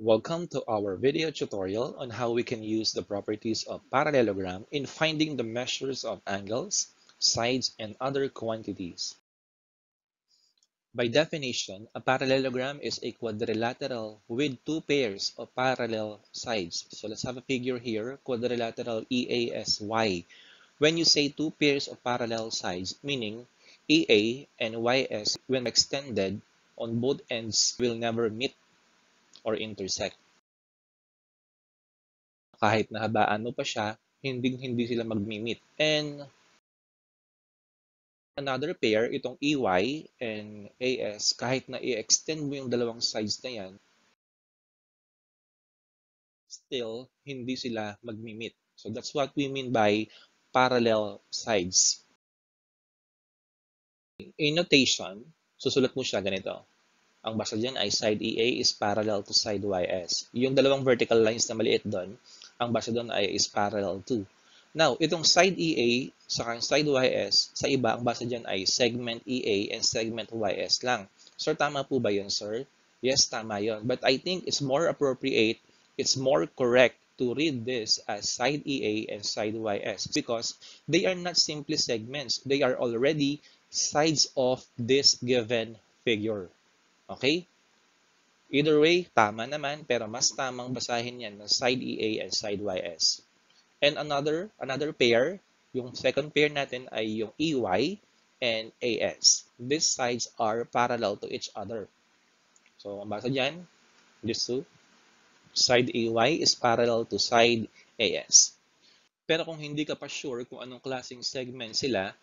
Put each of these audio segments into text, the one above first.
Welcome to our video tutorial on how we can use the properties of parallelogram in finding the measures of angles, sides, and other quantities. By definition, a parallelogram is a quadrilateral with two pairs of parallel sides. So let's have a figure here, quadrilateral EASY. When you say two pairs of parallel sides, meaning EA and YS, when extended on both ends, will never meet or intersect. Kahit nahabaan mo pa siya, hindi sila magmi-meet. And another pair, itong EY and AS, kahit na i-extend mo yung dalawang sides na yan, still, hindi sila magmi-meet. So that's what we mean by parallel sides. In notation, susulat mo siya ganito. Ang basa dyan ay side EA is parallel to side YS. Yung dalawang vertical lines na maliit doon, ang basa doon ay is parallel to. Now, itong side EA sa side YS, sa iba, ang basa dyan ay segment EA and segment YS lang. Sir, tama po ba yun, sir? Yes, tama yun. But I think it's more appropriate, it's more correct to read this as side EA and side YS because they are not simply segments. They are already sides of this given figure. Okay? Either way, tama naman, pero mas tamang basahin yan ng side EA and side YS. And another pair, yung second pair natin ay yung EY and AS. These sides are parallel to each other. So, ang basa dyan, these two, side EY is parallel to side AS. Pero kung hindi ka pa sure kung anong klaseng segment sila,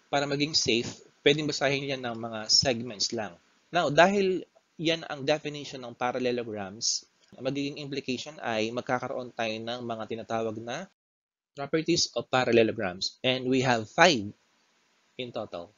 para maging safe, pwedeng basahin yan ng mga segments lang. Now, dahil yan ang definition ng parallelograms, magiging implication ay magkakaroon tayo ng mga tinatawag na properties of parallelograms. And we have 5 in total.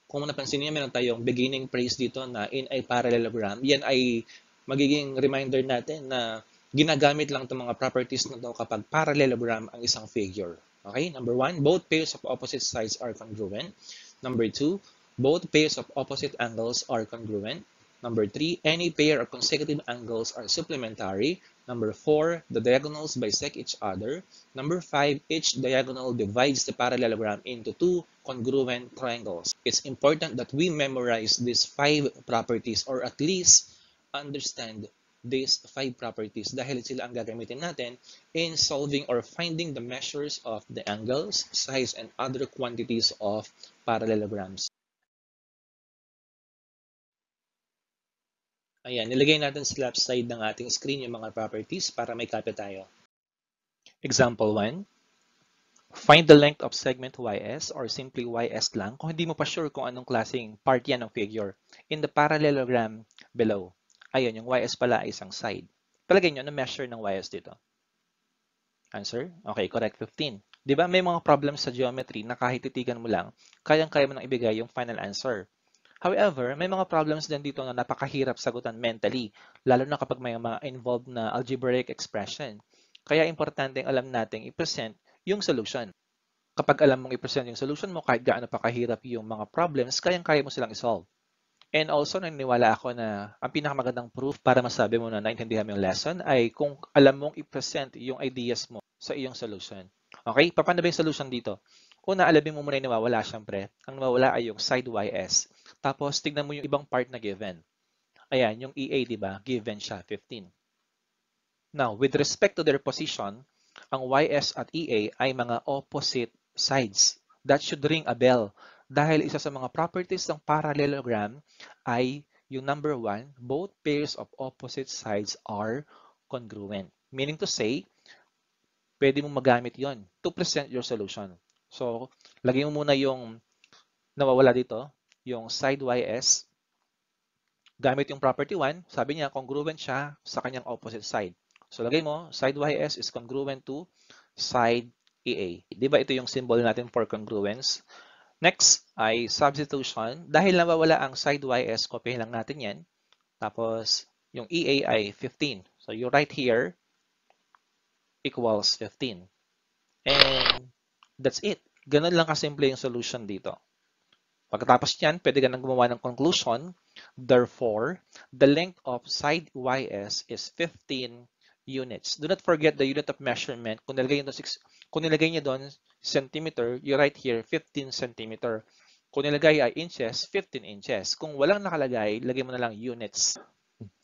Kung napansin niyo, meron tayong beginning phrase dito na in a parallelogram. Yan ay magiging reminder natin na ginagamit lang itong mga properties na ito kapag parallelogram ang isang figure. Okay? Number 1, both pairs of opposite sides are congruent. Number 2, both pairs of opposite angles are congruent. Number 3, any pair of consecutive angles are supplementary. Number 4, the diagonals bisect each other. Number 5, each diagonal divides the parallelogram into two congruent triangles. It's important that we memorize these 5 properties or at least understand these 5 properties dahil sila ang gagamitin natin in solving or finding the measures of the angles, sides, and other quantities of parallelograms. Ayan, nilagay natin sa left side ng ating screen yung mga properties para may copy tayo. Example 1. Find the length of segment YS or simply YS lang kung hindi mo pa sure kung anong klaseng part yan ng figure in the parallelogram below. Ayun, yung YS pala ay isang side. Palagay nyo, ano measure ng YS dito? Answer? Okay, correct, 15. Di ba may mga problems sa geometry na kahit titigan mo lang, kayang-kaya mo nang ibigay yung final answer. However, may mga problems din dito na napakahirap sagutan mentally, lalo na kapag may mga involved na algebraic expression. Kaya importante alam nating i-present yung solution. Kapag alam mong i-present yung solution mo, kahit gaano pa kahirap yung mga problems, kayang-kaya mo silang isolve. And also, naniniwala ako na ang pinakamagandang proof para masabi mo na naintindihan mo yung lesson ay kung alam mong i-present yung ideas mo sa iyong solution. Okay? Paano ba yung solution dito? Una, alamin mo muna yung nawawala, syempre. Ang nawawala ay yung side YS. Tapos, tignan mo yung ibang part na given. Ayan, yung EA, di ba? Given siya, 15. Now, with respect to their position, ang YS at EA ay mga opposite sides. That should ring a bell dahil isa sa mga properties ng parallelogram ay yung number 1, both pairs of opposite sides are congruent. Meaning to say, pwede mong magamit yon to present your solution. So, lagay mo muna yung nawawala dito, yung side YS. Gamit yung property 1, sabi niya congruent siya sa kanyang opposite side. So lagay mo, side YS is congruent to side EA. Di ba ito yung symbol natin for congruence? Next ay substitution. Dahil nawawala ang side YS, copyhin lang natin yan. Tapos yung EA ay 15. So you write here equals 15. And that's it. Ganun lang kasimple yung solution dito. Pagkatapos niyan, pwede ka nang gumawa ng conclusion. Therefore, the length of side YS is 15 units. Do not forget the unit of measurement. Kung nilagay niyo doon centimeter, you write here 15 centimeter. Kung nilagay ay inches, 15 inches. Kung walang nakalagay, lagay mo na lang units.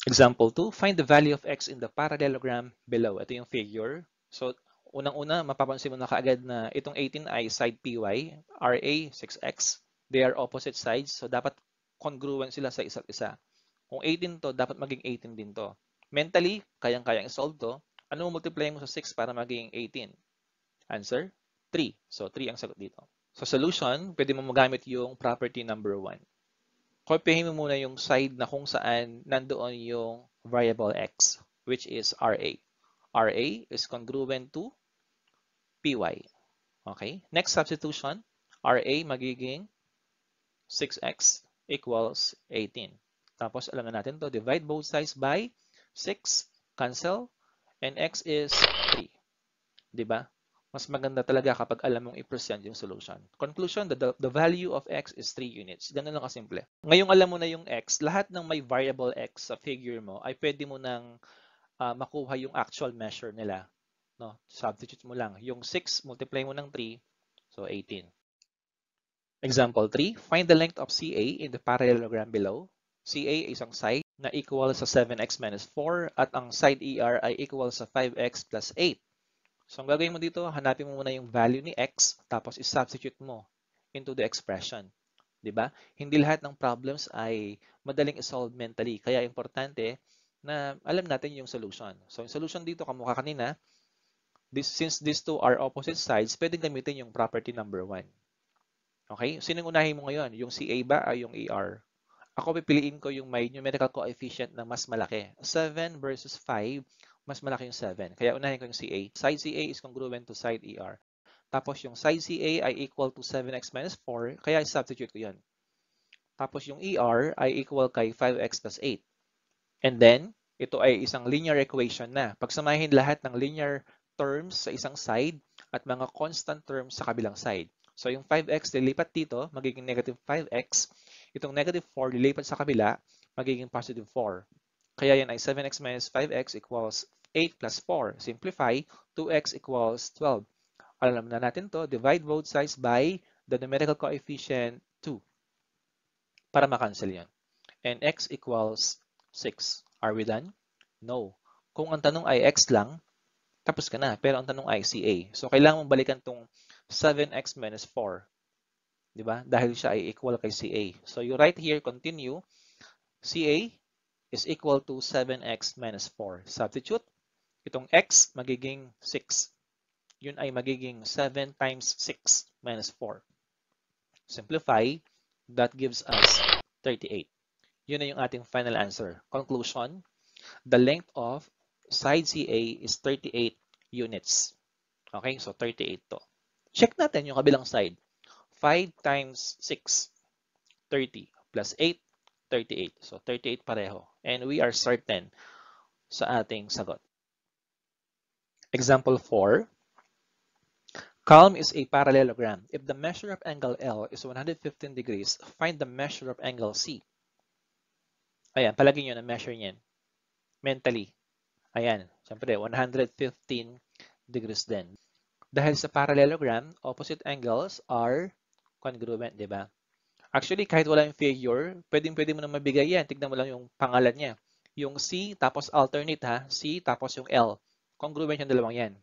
Example 2, find the value of x in the parallelogram below. Ito yung figure. So, unang-una, mapapansin mo na kaagad na itong 18 ay side PY, RA, 6x. They are opposite sides, so dapat congruent sila sa isa't isa. Kung 18 to, dapat maging 18 din to. Mentally, kayang-kayang solve to. Ano mo multiply mo sa 6 para maging 18? Answer, 3. So, 3 ang sagot dito. So, solution, pwede mo magamit yung property number 1. Kopyahin mo muna yung side na kung saan nandoon yung variable x, which is RA. RA is congruent to PY. Okay? Next substitution, RA magiging 6x equals 18. Tapos alam na natin to, divide both sides by 6, cancel, and x is 3. Diba? Mas maganda talaga kapag alam mong i-present yung solution. Conclusion, the value of x is 3 units. Ganun lang kasimple. Ngayong alam mo na yung x, lahat ng may variable x sa figure mo ay pwede mo nang makuha yung actual measure nila. No? Substitute mo lang. Yung 6, multiply mo ng 3, so 18. Example 3, find the length of CA in the parallelogram below. CA ay isang side na equal sa 7x minus 4 at ang side ER ay equal sa 5x plus 8. So, ang gagawin mo dito, hanapin mo muna yung value ni x, tapos i-substitute mo into the expression. Diba? Hindi lahat ng problems ay madaling i-solve mentally. Kaya importante na alam natin yung solution. So, yung solution dito, kamukha kanina, since these two are opposite sides, pwedeng gamitin yung property number 1. Okay? Sinong unahin mo ngayon? Yung CA ba o yung ER? Ako pipiliin ko yung may numerical coefficient na mas malaki. 7 versus 5, mas malaki yung 7. Kaya unahin ko yung CA. Side CA is congruent to side ER. Tapos yung side CA ay equal to 7x minus 4, kaya substitute ko yun. Tapos yung ER ay equal kay 5x plus 8. And then, ito ay isang linear equation na. Pagsamahin lahat ng linear terms sa isang side at mga constant terms sa kabilang side. So yung 5x lilipat dito, magiging negative 5x. Itong negative 4 lilipat sa kabila, magiging positive 4. Kaya yan ay 7x minus 5x equals 8 plus 4. Simplify, 2x equals 12. Alam na natin to, divide both sides by the numerical coefficient 2 para makancel yan. And x equals 6. Are we done? No. Kung ang tanong ay x lang, tapos ka na. Pero ang tanong ay CA. So, kailangan mong balikan tong 7x minus 4. Diba? Dahil siya ay equal kay CA. So, you write here, continue. CA is equal to 7x minus 4. Substitute. Itong x magiging 6. Yun ay magiging 7 times 6 minus 4. Simplify. That gives us 38. Yun na yung ating final answer. Conclusion, the length of side CA is 38 units. Okay, so 38 to. Check natin yung kabilang side. 5 times 6, 30, plus 8, 38. So 38 pareho. And we are certain sa ating sagot. Example 4. Calm is a parallelogram. If the measure of angle L is 115 degrees, find the measure of angle C. Ayan, palagi nyo na measure niyan. Mentally. Ayan, syempre 115 degrees din. Dahil sa parallelogram, opposite angles are congruent, di ba? Actually, kahit wala yung figure, pwede mo na mabigay yan. Tignan mo lang yung pangalan niya. Yung C, tapos alternate ha. C, tapos yung L. Congruent yung dalawang yan.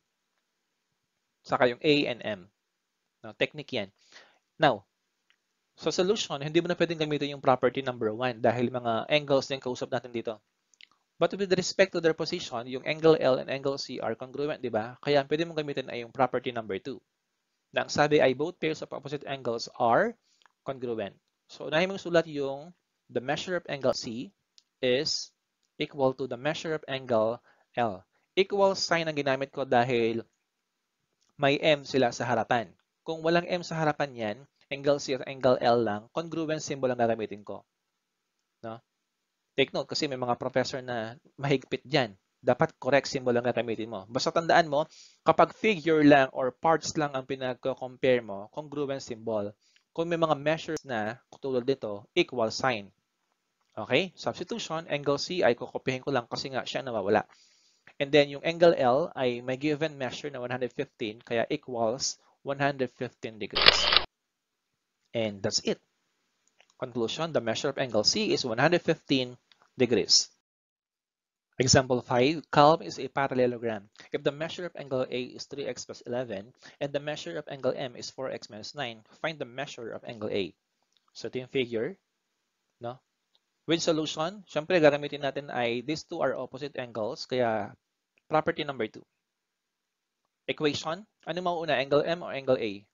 Saka yung A and M. No, technique yan. Now, sa solution, hindi mo na pwedeng gamitin yung property number 1 dahil mga angles yung kausap natin dito. But with respect to their position, yung angle L and angle C are congruent, di ba? Kaya pwede mong gamitin ay yung property number 2. Na ang sabi ay both pairs of opposite angles are congruent. So, unahin mong sulat yung the measure of angle C is equal to the measure of angle L. Equal sign ang ginamit ko dahil may M sila sa harapan. Kung walang M sa harapan yan, angle C at angle L lang, congruent symbol ang gagamitin ko. No? Take note kasi may mga professor na mahigpit dyan. Dapat correct symbol ang gagamitin mo. Basta tandaan mo, kapag figure lang or parts lang ang pinag-compare mo, congruent symbol. kung may mga measures na tulad dito, equal sign. Okay? Substitution, angle C ay kokopyahin ko lang kasi nga siya nawawala. And then yung angle L ay may given measure na 115 kaya equals 115 degrees. And that's it. Conclusion, the measure of angle C is 115 degrees. Example 5, calm is a parallelogram. If the measure of angle A is 3x plus 11 and the measure of angle M is 4x minus 9, find the measure of angle A. So ito yung figure, no? With solution, syempre gagamitin natin ay these two are opposite angles, kaya property number 2. Equation, ano mauuna, angle M or angle A?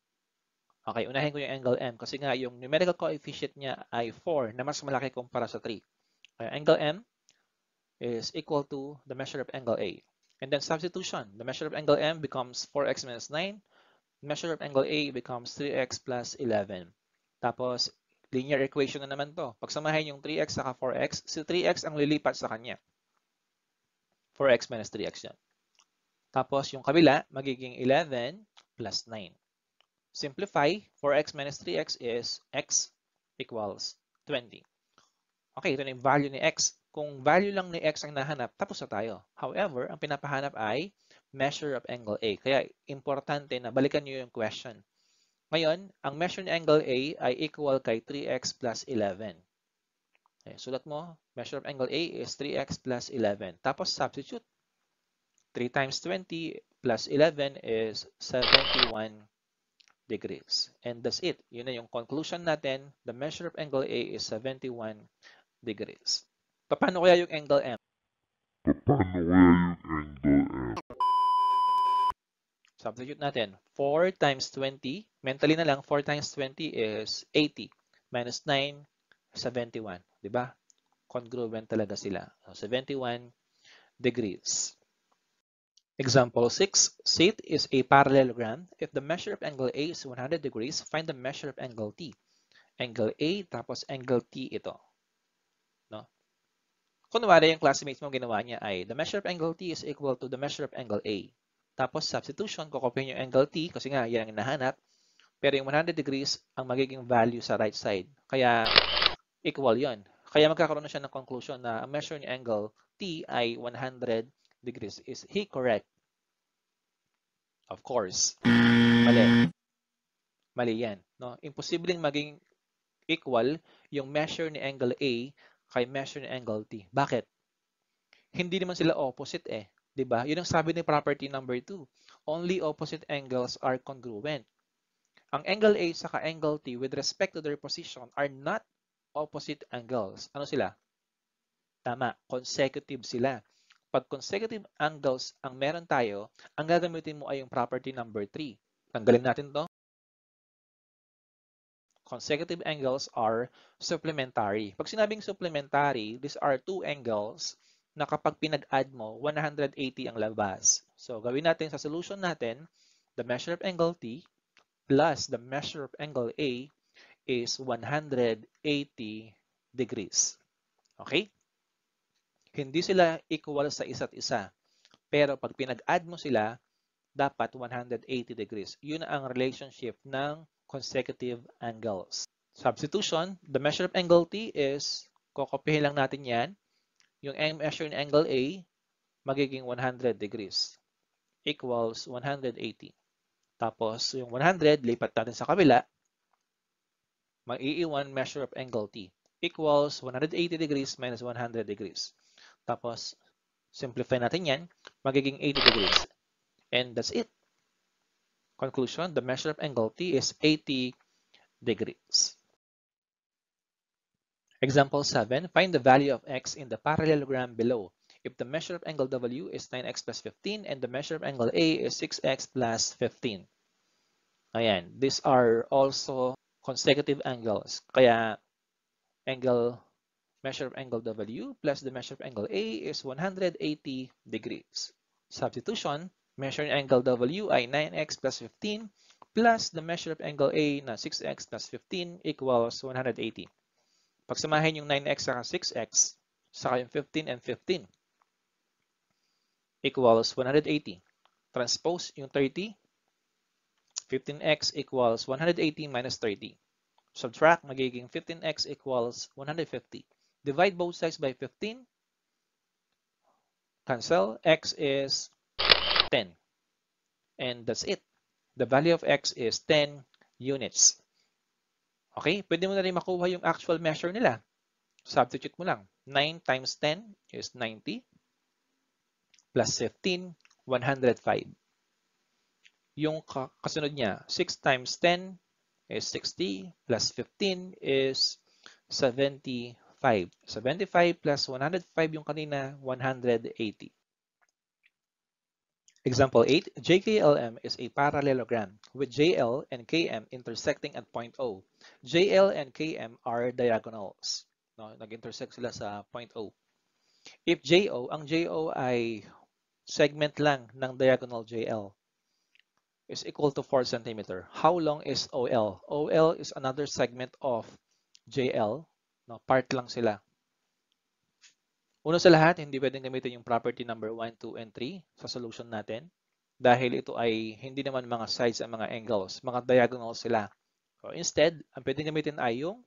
Okay, unahin ko yung angle M kasi nga yung numerical coefficient niya ay 4 na mas malaki kumpara sa 3. Kaya angle M is equal to the measure of angle A. And then substitution, the measure of angle M becomes 4x minus 9. Measure of angle A becomes 3x plus 11. Tapos, linear equation na naman to. Pagsamahin yung 3x saka 4x, si 3x ang lilipat sa kanya. 4x minus 3x yan. Tapos, yung kabila, magiging 11 plus 9. Simplify, 4x minus 3x is x equals 20. Okay, ito na yung value ni x. Kung value lang ni x ang nahanap, tapos na tayo. However, ang pinapahanap ay measure of angle A. Kaya importante na balikan nyo yung question. Ngayon, ang measure ni angle A ay equal kay 3x plus 11. Okay, sulat mo, measure of angle A is 3x plus 11. Tapos substitute. 3 times 20 plus 11 is 71 degrees. And that's it. Yun na yung conclusion natin. The measure of angle A is 71 degrees. Paano kaya yung angle M? Substitute natin. 4 times 20. Mentally na lang, 4 times 20 is 80. Minus 9, 71. Diba? Congruent talaga sila. So, 71 degrees. Example 6. Set is a parallelogram. If the measure of angle A is 100 degrees, find the measure of angle T. Angle A tapos angle T ito. No? Kunwari yung classmates mo ginawa niya ay the measure of angle T is equal to the measure of angle A. Tapos substitution, kukopyahin yung angle T kasi nga yan ang hinahanap. Pero yung 100 degrees ang magiging value sa right side. Kaya equal yon. Kaya magkakaroon na siya ng conclusion na ang measure ni angle T ay 100 degrees. Is he correct? Of course. Mali. Mali yan. No? Imposibleng maging equal yung measure ni angle A kay measure ni angle T. Bakit? Hindi naman sila opposite eh. 'Di ba? Yun ang sabi ni property number 2. Only opposite angles are congruent. Ang angle A saka angle T with respect to their position are not opposite angles. Ano sila? Tama, consecutive sila. Pag consecutive angles ang meron tayo, ang gagamitin mo ay yung property number 3. Tanggalin natin to. Consecutive angles are supplementary. Pag sinabing supplementary, these are two angles na kapag pinag-add mo, 180 ang labas. So, gawin natin sa solution natin, the measure of angle T plus the measure of angle A is 180 degrees. Okay? Hindi sila equal sa isa't isa. Pero pag pinag-add mo sila, dapat 180 degrees. Yun ang relationship ng consecutive angles. Substitution, the measure of angle T is, kokopyahin lang natin yan. Yung measure ng angle A, magiging 100 degrees. Equals 180. Tapos, yung 100, lipat natin sa kabila. Mag-iiwan measure of angle T. Equals 180 degrees minus 100 degrees. Tapos, simplify natin yan. Magiging 80 degrees. And that's it. Conclusion, the measure of angle T is 80 degrees. Example 7, find the value of x in the parallelogram below. If the measure of angle W is 9x plus 15 and the measure of angle A is 6x plus 15. Ayan, these are also consecutive angles. Kaya measure of angle W plus the measure of angle A is 180 degrees. Substitution, measure ng angle W ay 9x plus 15 plus the measure of angle A na 6x plus 15 equals 180. Pagsamahin yung 9x saka 6x, saka yung 15 and 15, equals 180. Transpose yung 30, 15x equals 180 minus 30. Subtract, magiging 15x equals 150. Divide both sides by 15. Cancel. X is 10. And that's it. The value of x is 10 units. Okay? Pwede mo na rin makuha yung actual measure nila. Substitute mo lang. 9 times 10 is 90. Plus 15, 105. Yung kasunod niya, 6 times 10 is 60. Plus 15 is 75. 75 plus 105 yung kanina, 180. Example 8, JKLM is a parallelogram with JL and KM intersecting at point O. JL and KM are diagonals. No, nag-intersect sila sa point O. If JO, ang JO ay segment lang ng diagonal JL, is equal to 4 cm. How long is OL? OL is another segment of JL. No, part lang sila. Una sa lahat, hindi pwedeng gamitin yung property number 1, 2, and 3 sa solution natin dahil ito ay hindi naman mga sides ang mga angles, mga diagonals sila. So instead, ang pwedeng gamitin ay yung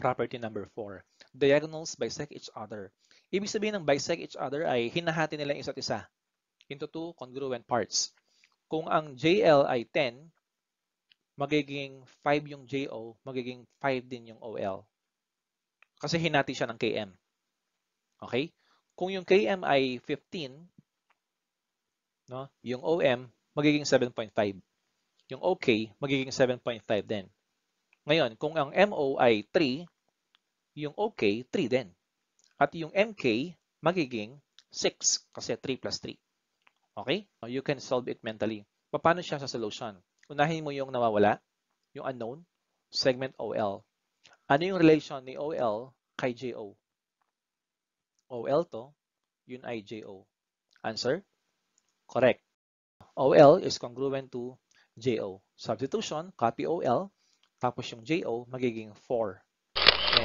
property number 4. Diagonals bisect each other. Ibig sabihin ng bisect each other ay hinahati nila yung isa't isa into two congruent parts. Kung ang JL ay 10, magiging 5 yung JO, magiging 5 din yung OL. Kasi hinati siya ng KM. Okay? Kung yung KM ay 15, no, yung OM magiging 7.5. Yung OK magiging 7.5 din. Ngayon, kung ang MO ay 3, yung OK 3 din. At yung MK magiging 6 kasi 3 plus 3. Okay? You can solve it mentally. Paano siya sa solution? Unahin mo yung nawawala, yung unknown, segment OL. Ano yung relation ni OL kay JO? OL to, yun ay JO. Answer? Correct. OL is congruent to JO. Substitution, copy OL, tapos yung JO magiging 4.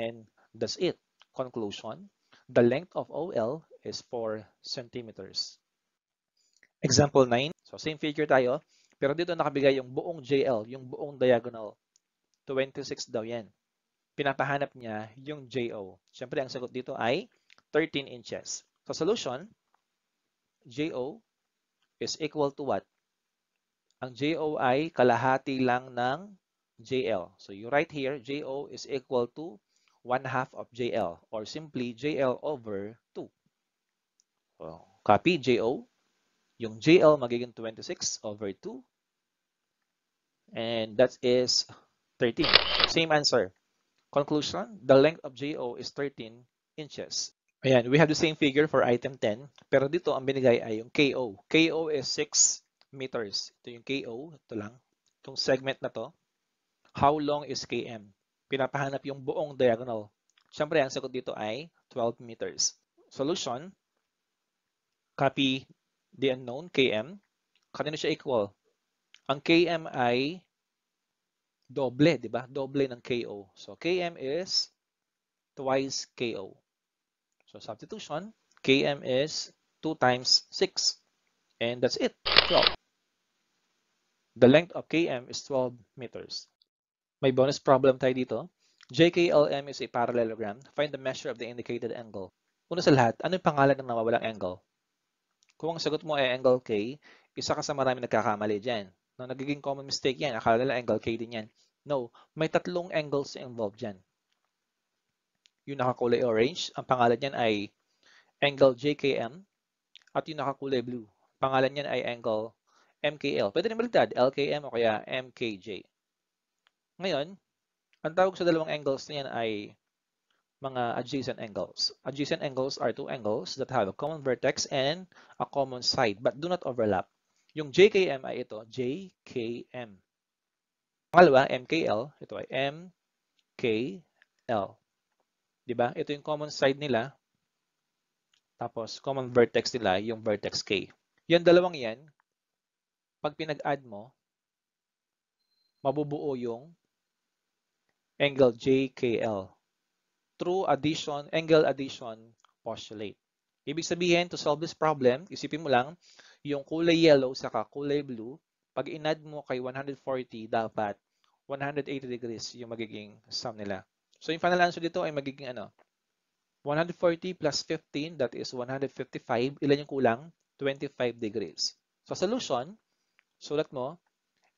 And that's it. Conclusion, the length of OL is 4 centimeters. Example 9. So same figure tayo, pero dito nakabigay yung buong JL, yung buong diagonal. 26 daw yan. Pinapahanap niya yung JO. Siyempre, ang sagot dito ay 13 inches. So solution, JO is equal to what? Ang JO ay kalahati lang ng JL. So you write here, JO is equal to 1/2 of JL or simply JL over 2. So, copy JO. Yung JL magiging 26 over 2. And that is 13. So same answer. Conclusion, the length of JO is 13 inches. Ayan, we have the same figure for item 10. Pero dito, ang binigay ay yung KO. KO is 6 meters. Ito yung KO. Ito lang. Itong segment na to. How long is KM? Pinapahanap yung buong diagonal. Siyempre, ang sagot dito ay 12 meters. Solution, copy the unknown, KM. Kanino siya equal? Ang KM ay doble, di ba? Doble ng KO. So, KM is twice KO. So, substitution, KM is 2 times 6. And that's it, 12. The length of KM is 12 meters. May bonus problem tayo dito. JKLM is a parallelogram. Find the measure of the indicated angle. Una sa lahat, ano yung pangalan ng nawawalang angle? Kung ang sagot mo ay angle K, isa ka sa marami nagkakamali dyan. No, nagiging common mistake yan. Akala nila angle K din yan. No, may tatlong angles involved dyan. Yung nakakulay orange, ang pangalan niyan ay angle JKM. At yung nakakulay blue, pangalan niyan ay angle MKL. Pwede rin baliktad, LKM o kaya MKJ. Ngayon, ang tawag sa dalawang angles na yan ay mga adjacent angles. Adjacent angles are two angles that have a common vertex and a common side but do not overlap. Yung JKM ay ito, JKM. Pangalawa, MKL, ito ay MKL. Diba? Ito yung common side nila. Tapos, common vertex nila, yung vertex K. Yan dalawang yan, pag pinag-add mo, mabubuo yung angle JKL. Through addition, angle addition postulate. Ibig sabihin, to solve this problem, isipin mo lang, yung kulay yellow saka kulay blue, pag inad mo kay 140, dapat 180 degrees yung magiging sum nila. So yung final answer dito ay magiging 140 plus 15, that is 155. Ilan yung kulang? 25 degrees. So solution, sulat mo,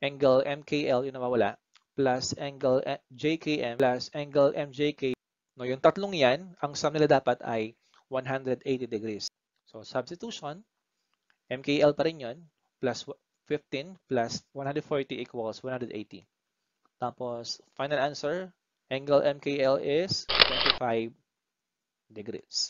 angle MKL yung nawawala, plus angle JKM plus angle MJK. No, yung tatlong yan, ang sum nila dapat ay 180 degrees. So substitution, MKL pa rin yun, plus 15 plus 140 equals 180. Tapos, final answer, angle MKL is 25 degrees.